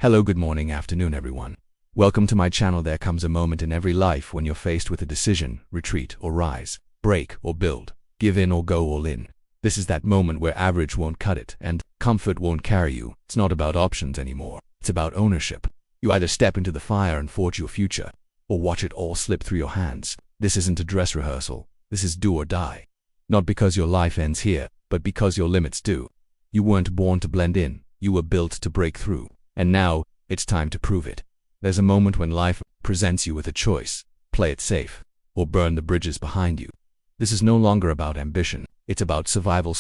Hello, good morning, afternoon, everyone. Welcome to my channel. There comes a moment in every life when you're faced with a decision: retreat or rise, break or build, give in or go all in. This is that moment where average won't cut it and comfort won't carry you. It's not about options anymore. It's about ownership. You either step into the fire and forge your future, or watch it all slip through your hands. This isn't a dress rehearsal. This is do or die. Not because your life ends here, but because your limits do. You weren't born to blend in. You were built to break through. And now, it's time to prove it. There's a moment when life presents you with a choice: play it safe, or burn the bridges behind you. This is no longer about ambition. It's about survival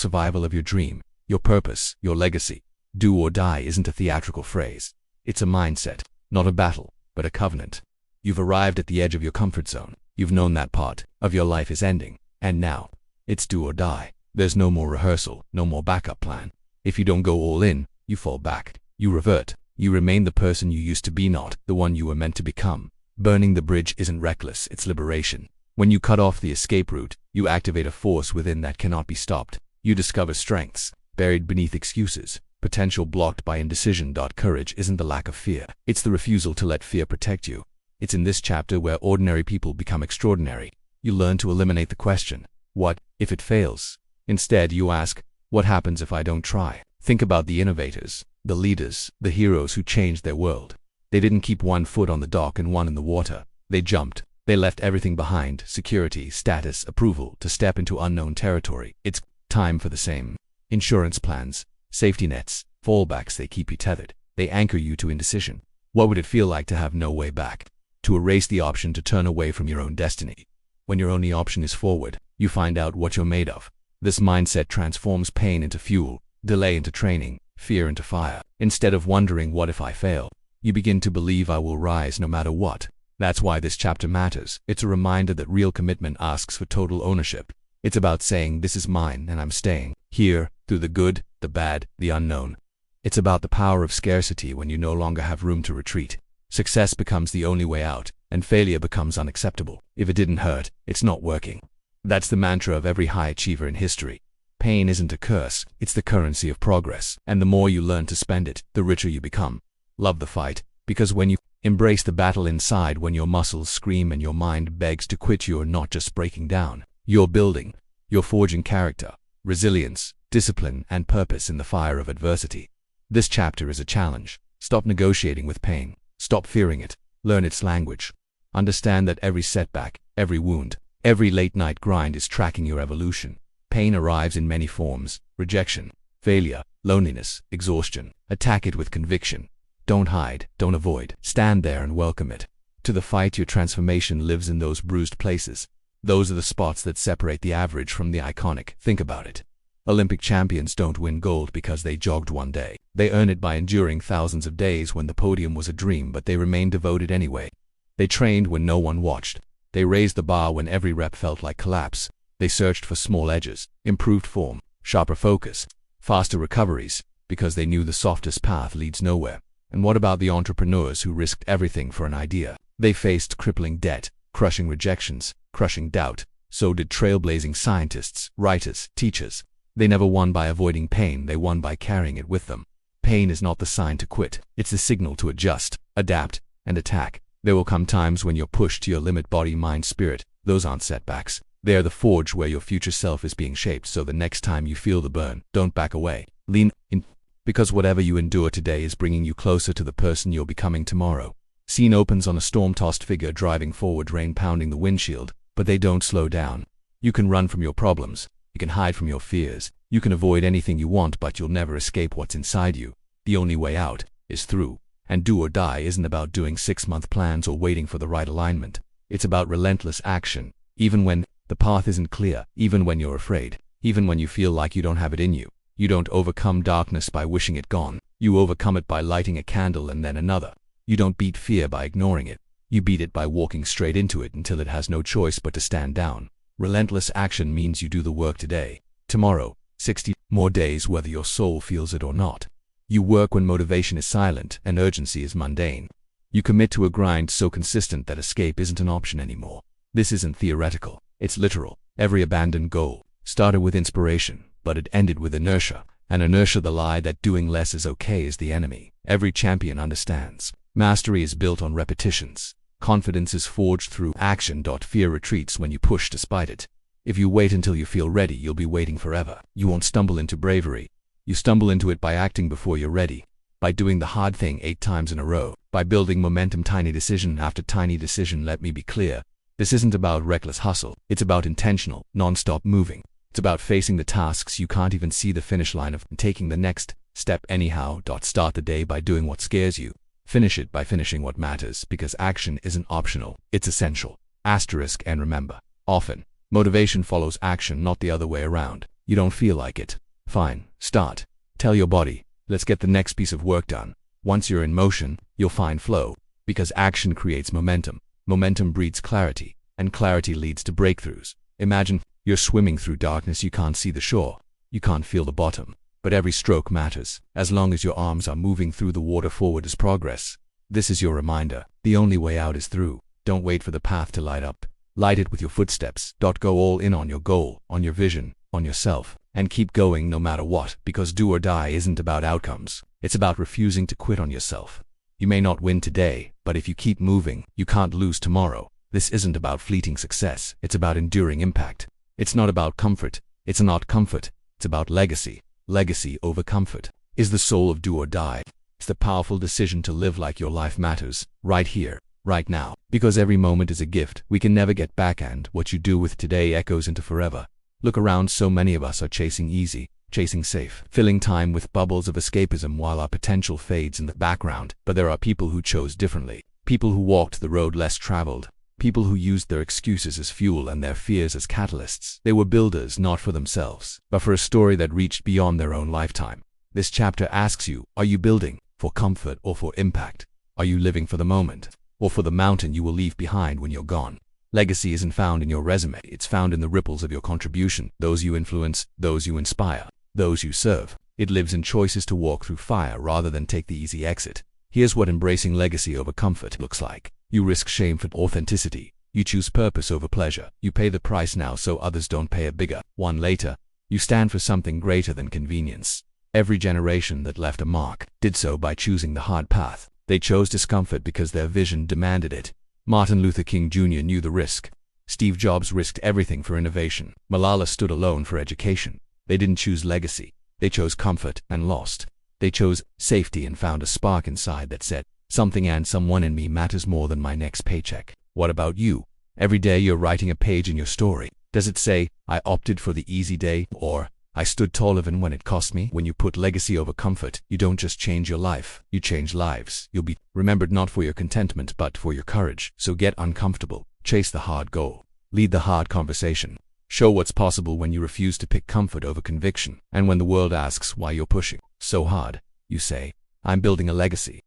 of your dream, your purpose, your legacy. Do or die isn't a theatrical phrase. It's a mindset, not a battle, but a covenant. You've arrived at the edge of your comfort zone. You've known that part of your life is ending. And now, it's do or die. There's no more rehearsal, no more backup plan. If you don't go all in, you fall back. You revert. You remain the person you used to be, not the one you were meant to become. Burning the bridge isn't reckless, it's liberation. When you cut off the escape route, you activate a force within that cannot be stopped. You discover strengths buried beneath excuses, potential blocked by indecision. Courage isn't the lack of fear. It's the refusal to let fear protect you. It's in this chapter where ordinary people become extraordinary. You learn to eliminate the question, what if it fails? Instead, you ask, what happens if I don't try? Think about the innovators, the leaders, the heroes who changed their world. They didn't keep one foot on the dock and one in the water. They jumped. They left everything behind: security, status, approval, to step into unknown territory. It's time for the same. Insurance plans, safety nets, fallbacks, they keep you tethered. They anchor you to indecision. What would it feel like to have no way back? To erase the option to turn away from your own destiny. When your only option is forward, you find out what you're made of. This mindset transforms pain into fuel, delay into training, fear into fire. Instead of wondering, what if I fail? You begin to believe, I will rise no matter what. That's why this chapter matters. It's a reminder that real commitment asks for total ownership. It's about saying, this is mine and I'm staying here through the good, the bad, the unknown. It's about the power of scarcity when you no longer have room to retreat. Success becomes the only way out, and failure becomes unacceptable. If it didn't hurt, it's not working. That's the mantra of every high achiever in history. Pain isn't a curse, it's the currency of progress. And the more you learn to spend it, the richer you become. Love the fight, because when you embrace the battle inside, when your muscles scream and your mind begs to quit, you're not just breaking down. You're building. You're forging character, resilience, discipline, and purpose in the fire of adversity. This chapter is a challenge. Stop negotiating with pain. Stop fearing it. Learn its language. Understand that every setback, every wound, every late-night grind is tracking your evolution. Pain arrives in many forms: rejection, failure, loneliness, exhaustion. Attack it with conviction. Don't hide, don't avoid. Stand there and welcome it. To the fight, your transformation lives in those bruised places. Those are the spots that separate the average from the iconic. Think about it. Olympic champions don't win gold because they jogged one day. They earn it by enduring thousands of days when the podium was a dream, but they remained devoted anyway. They trained when no one watched. They raised the bar when every rep felt like collapse. They searched for small edges, improved form, sharper focus, faster recoveries, because they knew the softest path leads nowhere. And what about the entrepreneurs who risked everything for an idea? They faced crippling debt, crushing rejections, crushing doubt. So did trailblazing scientists, writers, teachers. They never won by avoiding pain, they won by carrying it with them. Pain is not the sign to quit. It's the signal to adjust, adapt, and attack. There will come times when you're pushed to your limit, body, mind, spirit. Those aren't setbacks. They are the forge where your future self is being shaped. So the next time you feel the burn, don't back away. Lean in, because whatever you endure today is bringing you closer to the person you're becoming tomorrow. Scene opens on a storm-tossed figure driving forward, rain pounding the windshield, but they don't slow down. You can run from your problems. You can hide from your fears. You can avoid anything you want, but you'll never escape what's inside you. The only way out is through. And do or die isn't about doing 6-month plans or waiting for the right alignment. It's about relentless action, even when the path isn't clear, even when you're afraid, even when you feel like you don't have it in you. You don't overcome darkness by wishing it gone. You overcome it by lighting a candle and then another. You don't beat fear by ignoring it. You beat it by walking straight into it until it has no choice but to stand down. Relentless action means you do the work today, tomorrow, 60 more days, whether your soul feels it or not. You work when motivation is silent and urgency is mundane. You commit to a grind so consistent that escape isn't an option anymore. This isn't theoretical, it's literal. Every abandoned goal started with inspiration, but it ended with inertia. and inertia the lie that doing less is okay is the enemy. Every champion understands. Mastery is built on repetitions. Confidence is forged through action. Fear retreats when you push despite it. If you wait until you feel ready, you'll be waiting forever. You won't stumble into bravery. You stumble into it by acting before you're ready, by doing the hard thing 8 times in a row, by building momentum tiny decision after tiny decision. Let me be clear. This isn't about reckless hustle. It's about intentional, non-stop moving. It's about facing the tasks you can't even see the finish line of and taking the next step anyhow. Start the day by doing what scares you. Finish it by finishing what matters, because action isn't optional, it's essential. Asterisk. And remember, often, motivation follows action, not the other way around. You don't feel like it. Fine, start. Tell your body, let's get the next piece of work done. Once you're in motion, you'll find flow, because action creates momentum. Momentum breeds clarity, and clarity leads to breakthroughs. Imagine you're swimming through darkness. You can't see the shore. You can't feel the bottom. But every stroke matters. As long as your arms are moving through the water, forward is progress. This is your reminder. The only way out is through. Don't wait for the path to light up. Light it with your footsteps. Go all in on your goal, on your vision, on yourself, and keep going no matter what, because do or die isn't about outcomes. It's about refusing to quit on yourself. You may not win today, but if you keep moving, you can't lose tomorrow. This isn't about fleeting success. It's about enduring impact. It's not about comfort. It's not comfort. It's about legacy. Legacy over comfort is the soul of do or die. It's the powerful decision to live like your life matters, right here, right now. Because every moment is a gift we can never get back, and what you do with today echoes into forever. Look around, so many of us are chasing easy, chasing safe, filling time with bubbles of escapism while our potential fades in the background. But there are people who chose differently. People who walked the road less traveled. People who used their excuses as fuel and their fears as catalysts. They were builders not for themselves, but for a story that reached beyond their own lifetime. This chapter asks you, are you building for comfort or for impact? Are you living for the moment or for the mountain you will leave behind when you're gone? Legacy isn't found in your resume. It's found in the ripples of your contribution, those you influence, those you inspire, those you serve. It lives in choices to walk through fire rather than take the easy exit. Here's what embracing legacy over comfort looks like. You risk shame for authenticity. You choose purpose over pleasure. You pay the price now so others don't pay a bigger one later. You stand for something greater than convenience. Every generation that left a mark did so by choosing the hard path. They chose discomfort because their vision demanded it. Martin Luther King Jr. knew the risk. Steve Jobs risked everything for innovation. Malala stood alone for education. They didn't choose legacy. They chose comfort and lost. They chose safety and found a spark inside that said, something and someone in me matters more than my next paycheck. What about you? Every day you're writing a page in your story. Does it say, I opted for the easy day, or I stood tall even when it cost me? When you put legacy over comfort, you don't just change your life, you change lives. You'll be remembered not for your contentment but for your courage. So get uncomfortable, chase the hard goal, lead the hard conversation. Show what's possible when you refuse to pick comfort over conviction. And when the world asks why you're pushing so hard, you say, I'm building a legacy.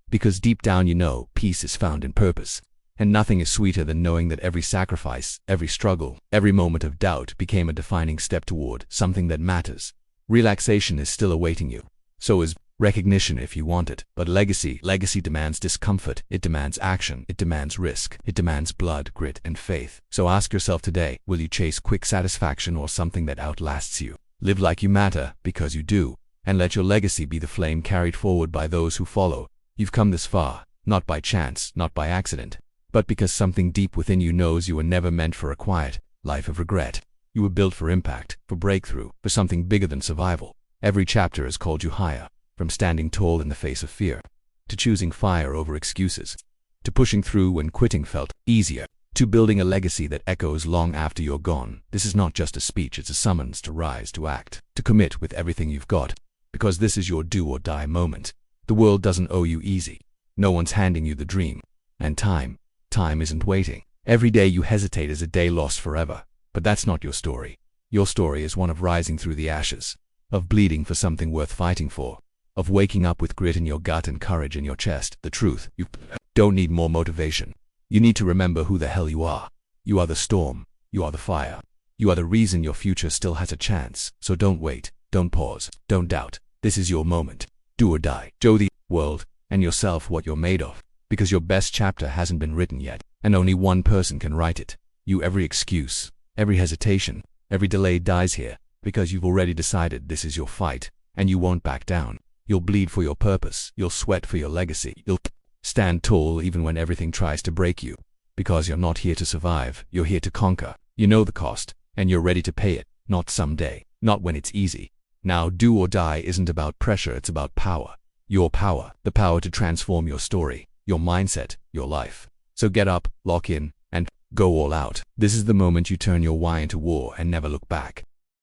Because deep down you know peace is found in purpose. And nothing is sweeter than knowing that every sacrifice, every struggle, every moment of doubt became a defining step toward something that matters. Relaxation is still awaiting you. So is recognition if you want it. But legacy demands discomfort. It demands action. It demands risk. It demands blood, grit, and faith. So ask yourself today, will you chase quick satisfaction or something that outlasts you? Live like you matter, because you do. And let your legacy be the flame carried forward by those who follow. You've come this far, not by chance, not by accident, but because something deep within you knows you were never meant for a quiet life of regret. You were built for impact, for breakthrough, for something bigger than survival. Every chapter has called you higher, from standing tall in the face of fear, to choosing fire over excuses, to pushing through when quitting felt easier, to building a legacy that echoes long after you're gone. This is not just a speech, it's a summons to rise, to act, to commit with everything you've got, because this is your do or die moment. The world doesn't owe you easy. No one's handing you the dream. And time isn't waiting. Every day you hesitate is a day lost forever. But that's not your story. Your story is one of rising through the ashes, of bleeding for something worth fighting for, of waking up with grit in your gut and courage in your chest. The truth, you don't need more motivation. You need to remember who the hell you are. You are the storm. You are the fire. You are the reason your future still has a chance. So don't wait. Don't pause. Don't doubt. This is your moment. Do or die. Show the world and yourself what you're made of, because your best chapter hasn't been written yet, and only one person can write it. You. Every excuse, every hesitation, every delay dies here, because you've already decided this is your fight, and you won't back down. You'll bleed for your purpose, you'll sweat for your legacy, you'll stand tall even when everything tries to break you. Because you're not here to survive, you're here to conquer. You know the cost, and you're ready to pay it, not someday, not when it's easy. Now, do or die isn't about pressure, it's about power. Your power, the power to transform your story, your mindset, your life. So get up, lock in, and go all out. This is the moment you turn your why into war and never look back.